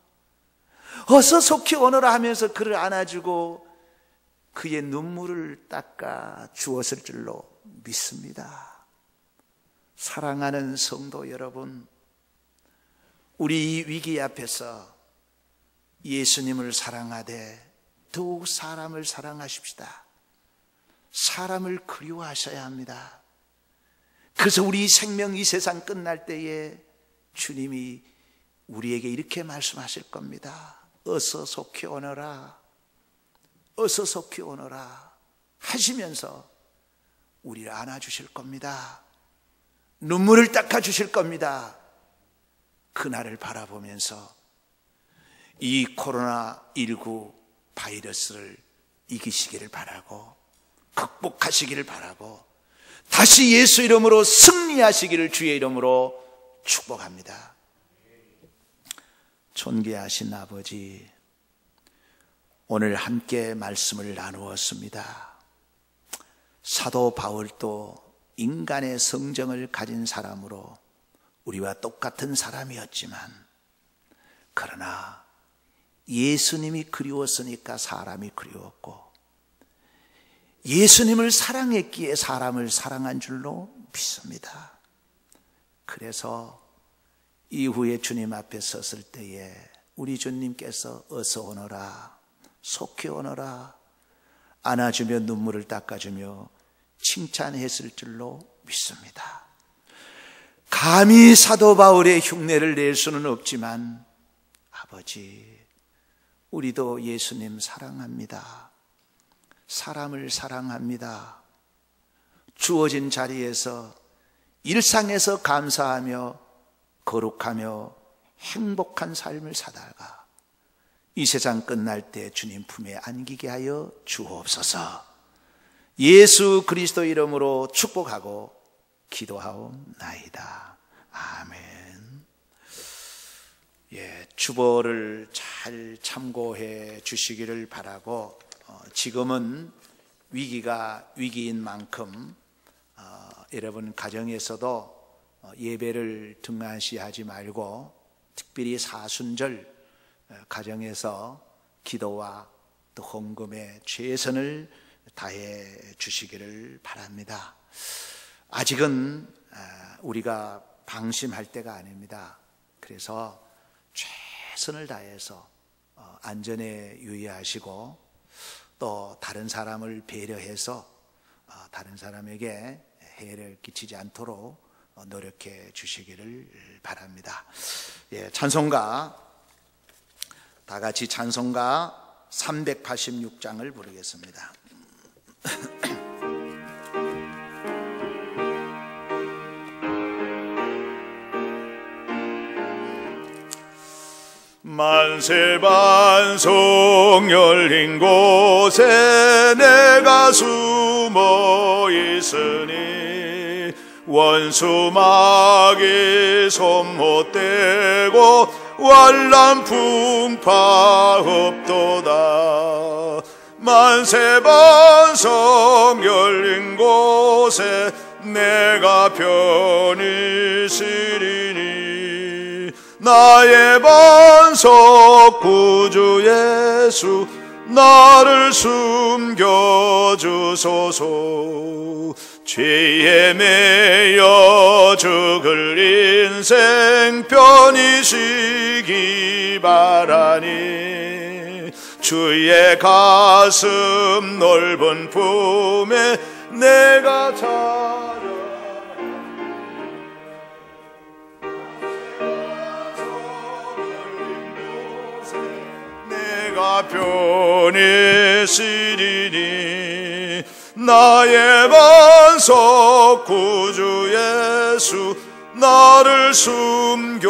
어서 속히 오너라 하면서 그를 안아주고 그의 눈물을 닦아 주었을 줄로 믿습니다. 사랑하는 성도 여러분, 우리 이 위기 앞에서 예수님을 사랑하되 더욱 사람을 사랑하십시다. 사람을 그리워하셔야 합니다. 그래서 우리 생명 이 세상 끝날 때에 주님이 우리에게 이렇게 말씀하실 겁니다. 어서 속히 오너라, 어서 속히 오너라 하시면서 우리를 안아주실 겁니다. 눈물을 닦아주실 겁니다. 그날을 바라보면서 이 코로나19 바이러스를 이기시기를 바라고 극복하시기를 바라고 다시 예수 이름으로 승리하시기를 주의 이름으로 축복합니다. 존귀하신 아버지, 오늘 함께 말씀을 나누었습니다. 사도 바울도 인간의 성정을 가진 사람으로 우리와 똑같은 사람이었지만, 그러나 예수님이 그리웠으니까 사람이 그리웠고, 예수님을 사랑했기에 사람을 사랑한 줄로 믿습니다. 그래서 이후에 주님 앞에 섰을 때에 우리 주님께서 어서 오너라, 속히 오너라 안아주며 눈물을 닦아주며 칭찬했을 줄로 믿습니다. 감히 사도 바울의 흉내를 낼 수는 없지만 아버지, 우리도 예수님 사랑합니다. 사람을 사랑합니다. 주어진 자리에서 일상에서 감사하며 거룩하며 행복한 삶을 살다가 이 세상 끝날 때 주님 품에 안기게 하여 주옵소서. 예수 그리스도 이름으로 축복하고 기도하옵나이다. 아멘. 주보를 잘 참고해 주시기를 바라고, 지금은 위기가 위기인 만큼 여러분 가정에서도 예배를 등한시하지 말고 특별히 사순절 가정에서 기도와 또 헌금에 최선을 다해 주시기를 바랍니다. 아직은 우리가 방심할 때가 아닙니다. 그래서 최선을 다해서 안전에 유의하시고 또 다른 사람을 배려해서 다른 사람에게 해를 끼치지 않도록 노력해 주시기를 바랍니다. 예, 찬송가 다 같이 찬송가 386장을 부르겠습니다. 만세 반석 열린 곳에 내가 숨어 있으니 원수 마귀 손 못 대고 환난 풍파 없도다. 만세 반석 열린 곳에 내가 편히 쉬리니 나의 반석 구주 예수 나를 숨겨주소서. 죄에 매여 죽을 인생 편히 쉬기 바라니 주의 가슴 넓은 품에 내가 자려 내가 편히 쉬리니 나의 반석 구주 예수 나를 숨겨주소서.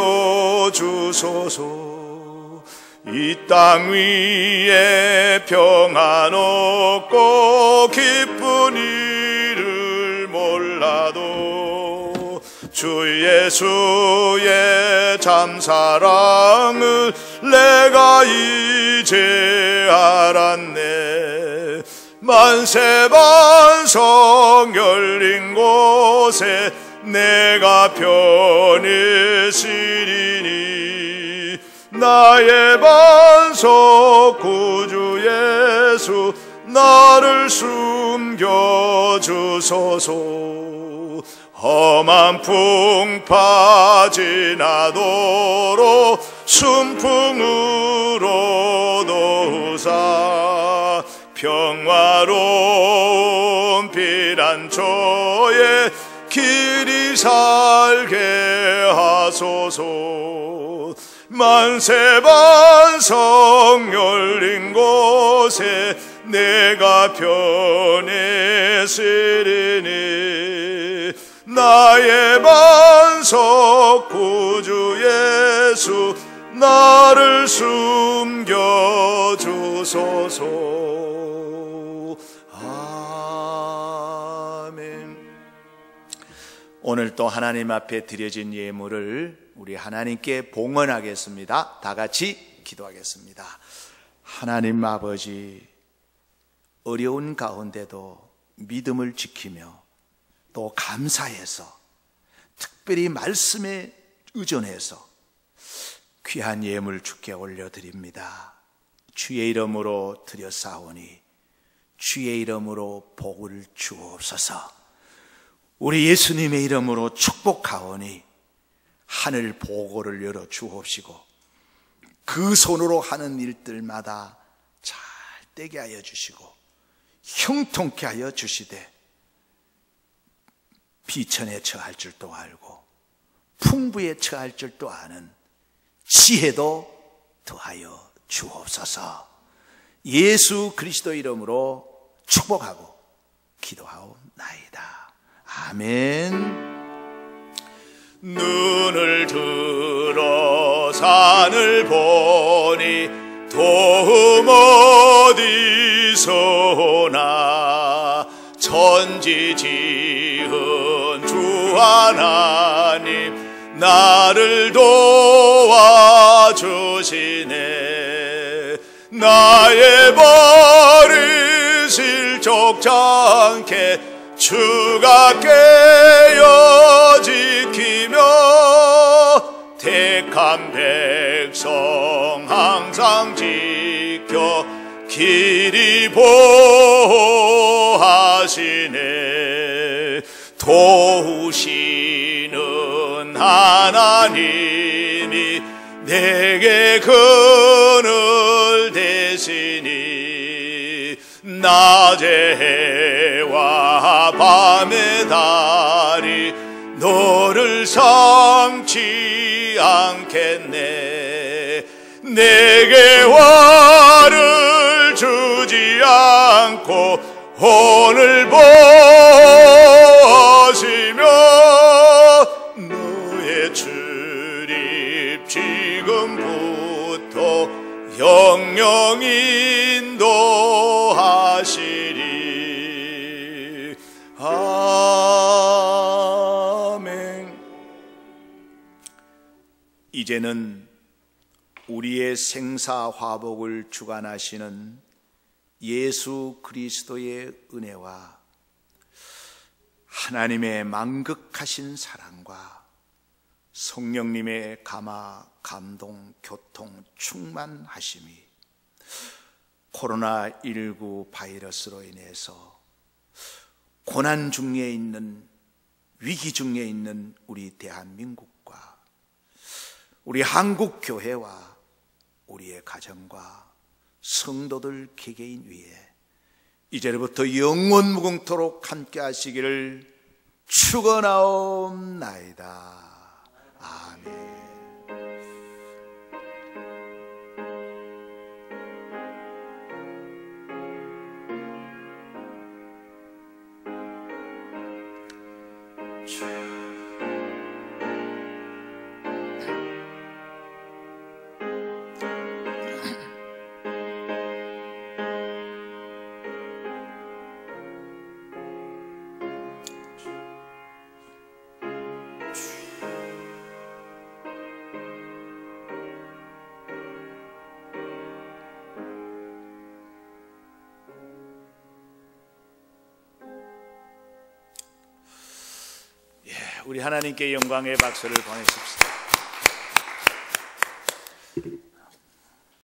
이 땅 위에 평안 없고 기쁜 일을 몰라도 주 예수의 참 사랑을 내가 이제 알았네. 만세 반석 열린 곳에 내가 편히 쉬리니 나의 반석 구주 예수 나를 숨겨주소서. 험한 풍파 지나도록 순풍으로 도우사 평화로운 피난처에 길이 살게 하소서. 만세 반석 열린 곳에 내가 편히 쉬리니 나의 반석 구주 예수 나를 숨겨주소서. 아멘. 오늘 또 하나님 앞에 드려진 예물을 우리 하나님께 봉헌하겠습니다. 다 같이 기도하겠습니다. 하나님 아버지, 어려운 가운데도 믿음을 지키며 또 감사해서 특별히 말씀에 의존해서 귀한 예물 주께 올려드립니다. 주의 이름으로 드렸사오니 주의 이름으로 복을 주옵소서. 우리 예수님의 이름으로 축복하오니 하늘 보고를 열어 주옵시고 그 손으로 하는 일들마다 잘 되게 하여 주시고 형통케 하여 주시되 비천에 처할 줄도 알고 풍부에 처할 줄도 아는 지혜도 더하여 주옵소서. 예수 그리스도 이름으로 축복하고 기도하옵나이다. 아멘. 눈을 들어 산을 보니 도움 어디서 오나. 천지 지은 주 하나님 나를 도와주시네. 나의 버리실 적잖게 주가 깨어 지키며 택한 백성 항상 지켜 길이 보호하시네. 도우시는 하나님이 내게 그늘 되시니 낮의 해와 밤의 달이 너를 삼지 않겠네. 내게 화를 주지 않고 오늘 보시며 너의 출입 지금부터 영영 인도하시리. 아멘. 이제는 우리의 생사화복을 주관하시는 예수 그리스도의 은혜와 하나님의 만극하신 사랑과 성령님의 감화, 감동, 교통, 충만하심이 코로나19 바이러스로 인해서 고난 중에 있는, 위기 중에 있는 우리 대한민국과 우리 한국 교회와 우리의 가정과 성도들 개개인 위에 이제부터 영원 무궁토록 함께 하시기를 축원하옵나이다. 아멘. 우리 하나님께 영광의 박수를 보내십시오.